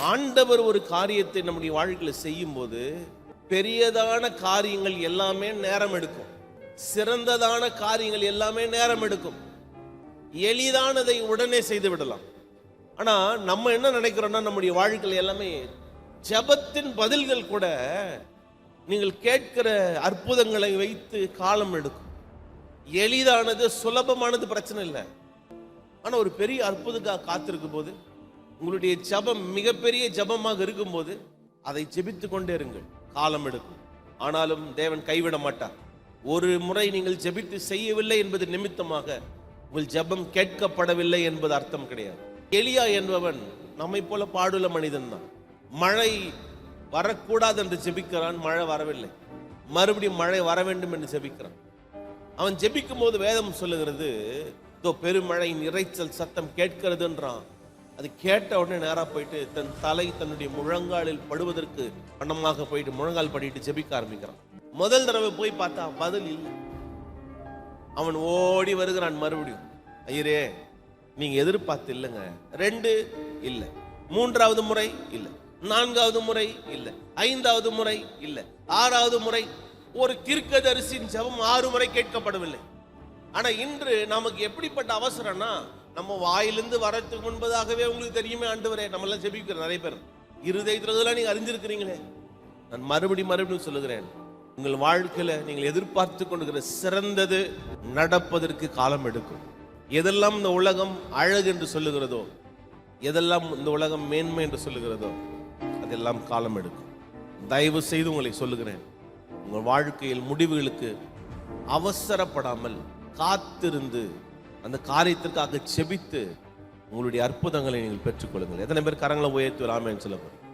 ஆண்டவர் ஒரு காரியத்தை நம்முடைய வாழ்க்கையில் செய்யும் போது பெரியதான காரியங்கள் எல்லாமே நேரம் எடுக்கும், சிறந்ததான காரியங்கள் எல்லாமே நேரம் எடுக்கும். எளிதானதை உடனே செய்து விடலாம். ஆனா நம்ம என்ன நினைக்கிறோம்னா, நம்முடைய வாழ்க்கையில் எல்லாமே ஜெபத்தின் பதில்கள் கூட நீங்கள் கேட்கிற அற்புதங்களை வைத்து காலம் எடுக்கும். எளிதானது சுலபமானது பிரச்சனை இல்லை, ஆனா ஒரு பெரிய அற்புதத்துக்காக காத்திருக்கும் போது, உங்களுடைய ஜெபம் மிகப்பெரிய ஜெபமாக இருக்கும்போது அதை ஜெபித்து கொண்டே இருங்கள். காலம் எடுக்கும், ஆனாலும் தேவன் கைவிட மாட்டார். ஒரு முறை நீங்கள் ஜெபித்து செய்யவில்லை என்பது நிமித்தமாக உங்கள் ஜெபம் கேட்கப்படவில்லை என்பது அர்த்தம் கிடையாது. எலியா என்பவன் நம்மை போல பாடுள்ள மனிதன் தான். மழை வரக்கூடாது என்று ஜெபிக்கிறான், மழை வரவில்லை. மறுபடியும் மழை வர வேண்டும் என்று ஜெபிக்கிறான். அவன் ஜெபிக்கும் போது வேதம் சொல்லுகிறது, பெருமழையின் இறைச்சல் சத்தம் கேட்கிறதுன்றான். அது கேட்ட உடனே நேரா போயிட்டு தன் தலை தன்னுடைய முழங்காலில் படுவதற்கு வண்ணமாக போயிட்டு முழங்கால் படிட்டு ஜெபிக்க ஆரம்பிக்கிறான். முதல் தடவை போய் பார்த்தா பதில் இல்லை. அவன் ஓடி வருகிறான் மறுபடியும். ஐயரே, நீங்க எதிர்பார்த்து இல்லைங்க. 2 இல்லை, 3வது முறை இல்லை, 4வது முறை இல்லை, 5வது முறை இல்லை, 6வது முறை. ஒரு தீர்க்கதரிசியின் ஜெபம் 6 முறை கேட்கப்படவில்லை. ஆனா இன்று நமக்கு எப்படிப்பட்ட அவசரம்னா, நம்ம வாயிலிருந்து வரத்துக்கு முன்பதாகவே உங்களுக்கு தெரியுமே ஆண்டவரே, நம்ம எல்லாம் ஜெபிக்கிறோம். நிறைய பேர் இருதயத்திலலாம் நீங்க அறிஞ்சிருக்கிறீங்களே. நான் மறுபடியும் சொல்லுகிறேன், உங்கள் வாழ்க்கையில நீங்கள் எதிர்பார்த்து கொண்டிருக்கிற சிறந்தது நடப்பதற்கு காலம் எடுக்கும். எதெல்லாம் இந்த உலகம் அழகு என்று சொல்லுகிறதோ, எதெல்லாம் இந்த உலகம் மேன்மை என்று சொல்லுகிறதோ, அதெல்லாம் காலம் எடுக்கும். தயவு செய்து உங்களை சொல்லுகிறேன், உங்கள் வாழ்க்கையில் முடிவுகளுக்கு அவசரப்படாமல் காத்திருந்து அந்த காரியத்திற்காக செபித்து உங்களுடைய அற்புதங்களை நீங்கள் பெற்றுக்கொள்ளுங்கள். எத்தனை பேர் கரங்களை உயர்த்தி ஆமென் சொல்ல போறீங்க?